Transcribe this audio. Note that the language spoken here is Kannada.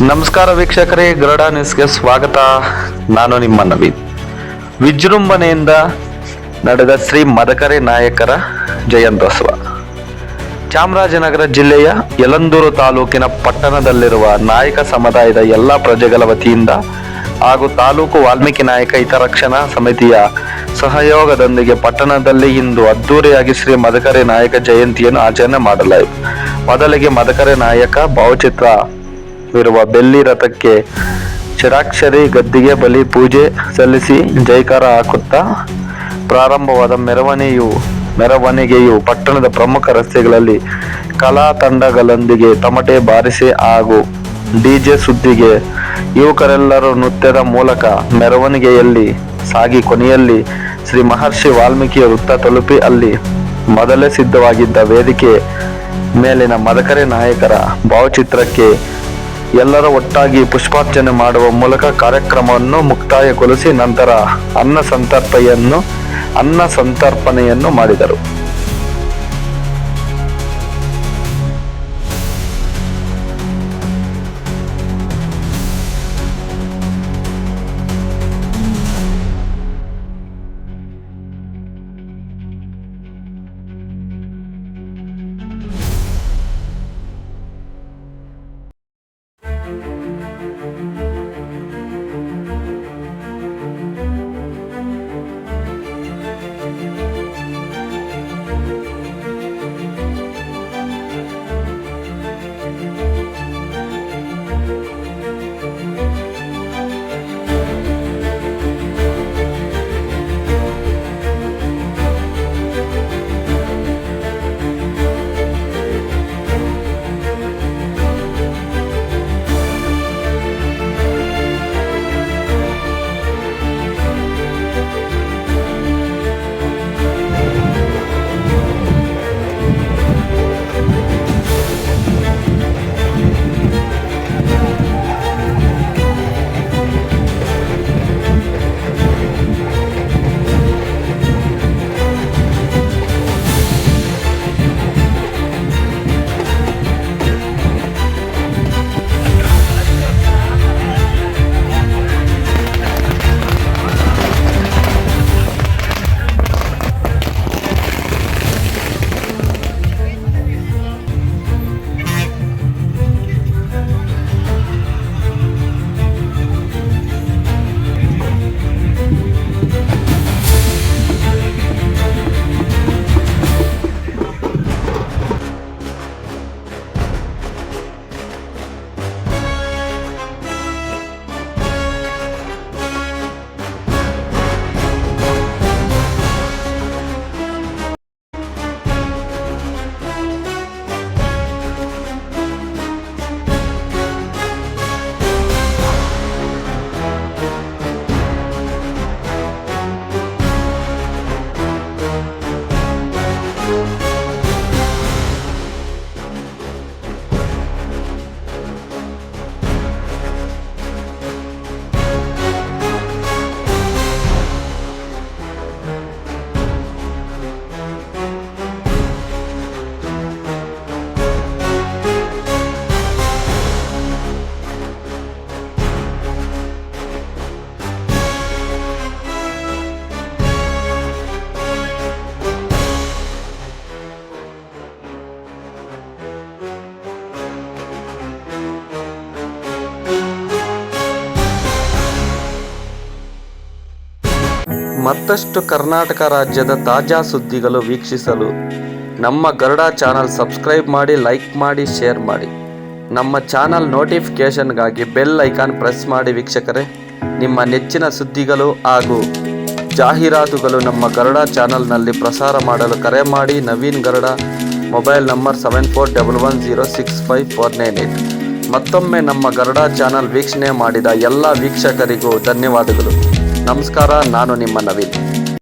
ನಮಸ್ಕಾರ ವೀಕ್ಷಕರೇ, ಗರುಡ ನ್ಯೂಸ್ಗೆ ಸ್ವಾಗತ. ನಾನು ನಿಮ್ಮ ನವೀನ್. ವಿಜೃಂಭಣೆಯಿಂದ ನಡೆದ ಶ್ರೀ ಮದಕರಿ ನಾಯಕರ ಜಯಂತ್ಯೋತ್ಸವ ಚಾಮರಾಜನಗರ ಜಿಲ್ಲೆಯ ಯಳಂದೂರು ತಾಲೂಕಿನ ಪಟ್ಟಣದಲ್ಲಿರುವ ನಾಯಕ ಸಮುದಾಯದ ಎಲ್ಲ ಪ್ರಜೆಗಳ ವತಿಯಿಂದ ಹಾಗೂ ತಾಲೂಕು ವಾಲ್ಮೀಕಿ ನಾಯಕ ಹಿತರಕ್ಷಣಾ ಸಮಿತಿಯ ಸಹಯೋಗದೊಂದಿಗೆ ಪಟ್ಟಣದಲ್ಲಿ ಇಂದು ಅದ್ದೂರಿಯಾಗಿ ಶ್ರೀ ಮದಕರಿ ನಾಯಕ ಜಯಂತಿಯನ್ನು ಆಚರಣೆ ಮಾಡಲಾಯಿತು. ಮೊದಲಿಗೆ ಮದಕರಿ ನಾಯಕ ಭಾವಚಿತ್ರ ಇರುವ ಬೆಳ್ಳಿ ರಥಕ್ಕೆ ಷಡಾಕ್ಷರಿ ಗದ್ದಿಗೆ ಬಲಿ ಪೂಜೆ ಸಲ್ಲಿಸಿ ಜೈಕಾರ ಹಾಕುತ್ತಾ ಪ್ರಾರಂಭವಾದ ಮೆರವಣಿಗೆಯು ಪಟ್ಟಣದ ಪ್ರಮುಖ ರಸ್ತೆಗಳಲ್ಲಿ ಕಲಾ ತಂಡಗಳೊಂದಿಗೆ ತಮಟೆ ಬಾರಿಸಿ ಹಾಗೂ ಡಿಜೆ ಸುದ್ದಿಗೆ ಯುವಕರೆಲ್ಲರೂ ನೃತ್ಯದ ಮೂಲಕ ಮೆರವಣಿಗೆಯಲ್ಲಿ ಸಾಗಿ ಕೊನೆಯಲ್ಲಿ ಶ್ರೀ ಮಹರ್ಷಿ ವಾಲ್ಮೀಕಿ ವೃತ್ತ ತಲುಪಿ ಅಲ್ಲಿ ಮೊದಲೇ ಸಿದ್ಧವಾಗಿದ್ದ ವೇದಿಕೆ ಮೇಲಿನ ಮದಕರಿ ನಾಯಕರ ಭಾವಚಿತ್ರಕ್ಕೆ ಎಲ್ಲರ ಒಟ್ಟಾಗಿ ಪುಷ್ಪಾರ್ಚನೆ ಮಾಡುವ ಮೂಲಕ ಕಾರ್ಯಕ್ರಮವನ್ನು ಮುಕ್ತಾಯಗೊಳಿಸಿ ನಂತರ ಅನ್ನ ಸಂತರ್ಪಣೆಯನ್ನು ಮಾಡಿದರು. ಮತ್ತಷ್ಟು ಕರ್ನಾಟಕ ರಾಜ್ಯದ ತಾಜಾ ಸುದ್ದಿಗಳು ವೀಕ್ಷಿಸಲು ನಮ್ಮ ಗರುಡ ಚಾನಲ್ ಸಬ್ಸ್ಕ್ರೈಬ್ ಮಾಡಿ, ಲೈಕ್ ಮಾಡಿ, ಶೇರ್ ಮಾಡಿ. ನಮ್ಮ ಚಾನಲ್ ನೋಟಿಫಿಕೇಷನ್ಗಾಗಿ ಬೆಲ್ ಐಕಾನ್ ಪ್ರೆಸ್ ಮಾಡಿ. ವೀಕ್ಷಕರೇ, ನಿಮ್ಮ ನೆಚ್ಚಿನ ಸುದ್ದಿಗಳು ಹಾಗೂ ಜಾಹೀರಾತುಗಳು ನಮ್ಮ ಗರುಡ ಚಾನಲ್ನಲ್ಲಿ ಪ್ರಸಾರ ಮಾಡಲು ಕರೆ ಮಾಡಿ. Naveen Garuda, mobile number 7411065498. ಮತ್ತೊಮ್ಮೆ ನಮ್ಮ ಗರುಡ ಚಾನಲ್ ವೀಕ್ಷಣೆ ಮಾಡಿದ ಎಲ್ಲ ವೀಕ್ಷಕರಿಗೂ ಧನ್ಯವಾದಗಳು. ನಮಸ್ಕಾರ. ನಾನು ನಿಮ್ಮ ನವೀನ್.